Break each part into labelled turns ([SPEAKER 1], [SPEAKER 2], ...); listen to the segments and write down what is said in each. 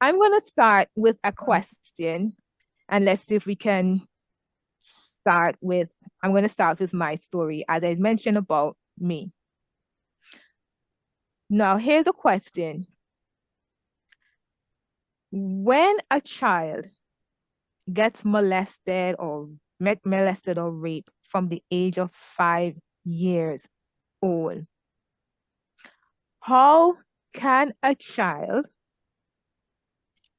[SPEAKER 1] I'm going to start with a question, and let's see if we can start with, I'm going to start with my story, as I mentioned about me. Now, here's a question. When a child gets molested or molested or raped from the age of 5 years old, how can a child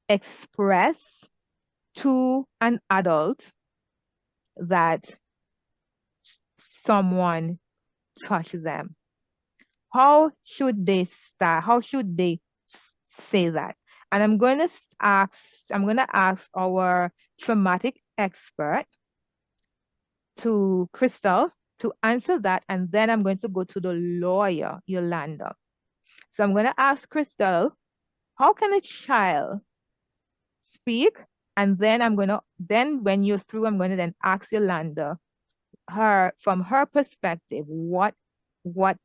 [SPEAKER 1] express to an adult that someone touched them? How should they start? How should they say that? And I'm going to ask our traumatic expert to Crystal to answer that. And then I'm going to go to the lawyer, Yolanda. So I'm going to ask Crystal, how can a child speak? And then then when you're through, I'm going to then ask Yolanda, from her perspective, what what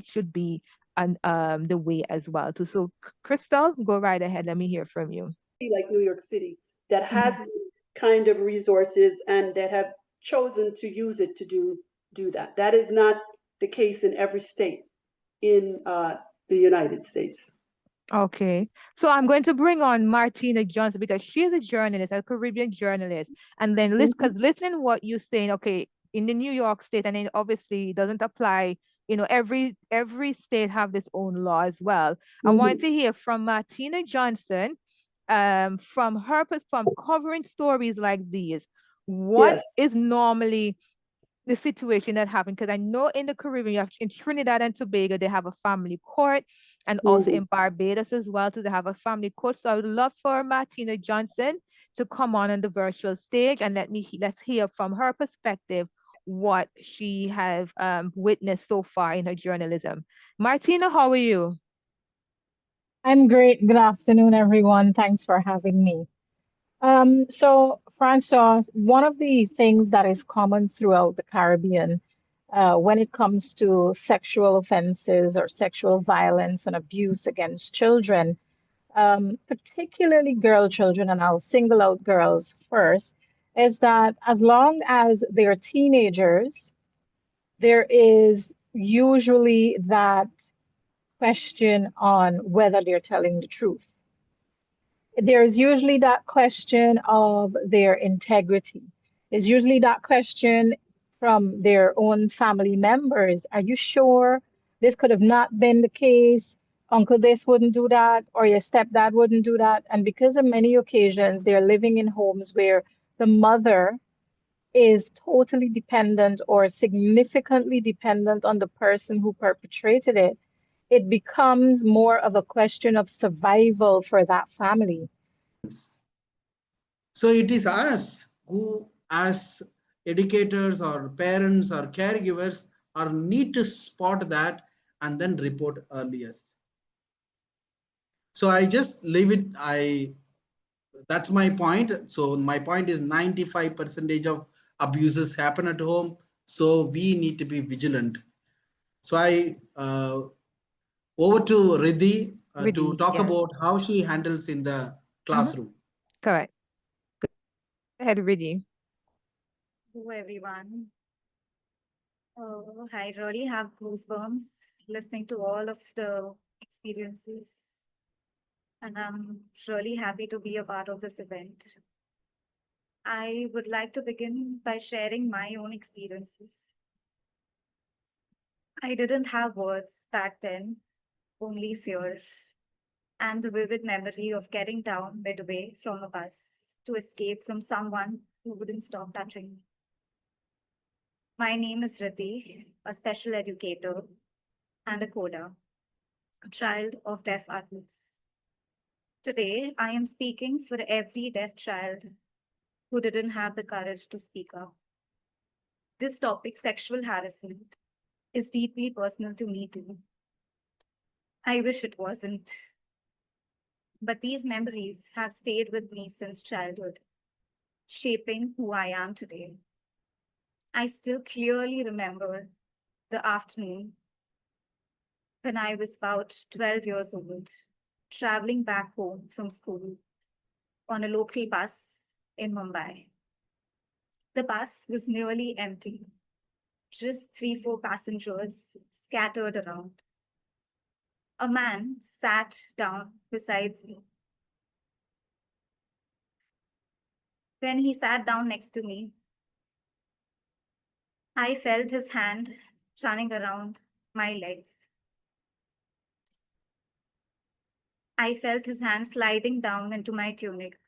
[SPEAKER 1] should be the way as well too. So Crystal, go right ahead. Let me hear from you.
[SPEAKER 2] Like New York City that has
[SPEAKER 1] Mhm.
[SPEAKER 2] kind of resources and that have chosen to use it to do that. That is not the case in every state in the United States.
[SPEAKER 1] Okay. So I'm going to bring on Martina Johnson because she's a journalist, a Caribbean journalist. And then listen,
[SPEAKER 2] Mhm.
[SPEAKER 1] because listen what you're saying, okay, in the New York state, and it obviously doesn't apply, every state have this own law as well. I want
[SPEAKER 2] Mhm.
[SPEAKER 1] to hear from Martina Johnson, from from covering stories like these. What
[SPEAKER 2] Yes.
[SPEAKER 1] is normally the situation that happened? Because I know in the Caribbean, in Trinidad and Tobago, they have a family court, and also
[SPEAKER 2] Mhm.
[SPEAKER 1] in Barbados as well, too, they have a family court. So I would love for Martina Johnson to come on the virtual stage and let's hear from her perspective what she have witnessed so far in her journalism. Martina, how are you?
[SPEAKER 3] I'm great. Good afternoon, everyone. Thanks for having me. So, Francois, one of the things that is common throughout the Caribbean when it comes to sexual offenses or sexual violence and abuse against children, particularly girl children, and I'll single out girls first, is that as long as they're teenagers, there is usually that question on whether they're telling the truth. There's usually that question of their integrity. There's usually that question from their own family members. Are you sure this could have not been the case? Uncle this wouldn't do that, or your stepdad wouldn't do that. And because of many occasions, they're living in homes where the mother is totally dependent or significantly dependent on the person who perpetrated it, it becomes more of a question of survival for that family.
[SPEAKER 4] So it is us who, as educators or parents or caregivers, are need to spot that and then report earliest. So I just leave it. That's my point. So my point is 95 percentage of abuses happen at home. So we need to be vigilant. So I over to Riddhi to
[SPEAKER 1] Riddhi,
[SPEAKER 4] talk
[SPEAKER 1] yes.
[SPEAKER 4] about how she handles in the
[SPEAKER 1] Mm-hmm.
[SPEAKER 4] classroom.
[SPEAKER 1] Correct. Go ahead, Riddhi.
[SPEAKER 5] Hello, everyone. Oh, I really have goosebumps listening to all of the experiences, and I'm really happy to be a part of this event. I would like to begin by sharing my own experiences. I didn't have words back then, only fear and the vivid memory of getting down midway from a bus to escape from someone who wouldn't stop touching me. My name is Riddhi, a special educator and a CODA, a child of deaf adults. Today, I am speaking for every deaf child who didn't have the courage to speak up. This topic, sexual harassment, is deeply personal to me too. I wish it wasn't, but these memories have stayed with me since childhood, shaping who I am today. I still clearly remember the afternoon when I was about 12 years old, traveling back home from school on a local bus in Mumbai. The bus was nearly empty, just 3-4 passengers scattered around. A man sat down beside me. When he sat down next to me, I felt his hand running around my legs. I felt his hand sliding down into my tunic.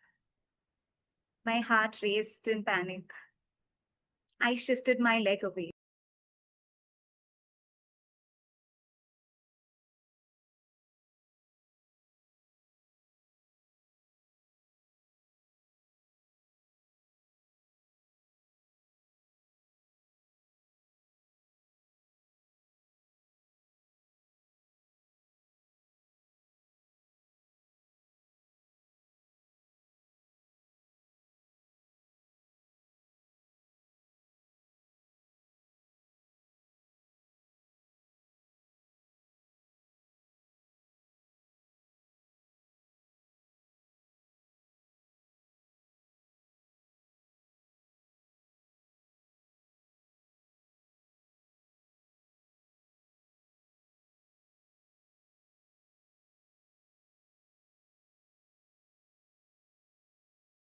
[SPEAKER 5] My heart raced in panic. I shifted my leg away.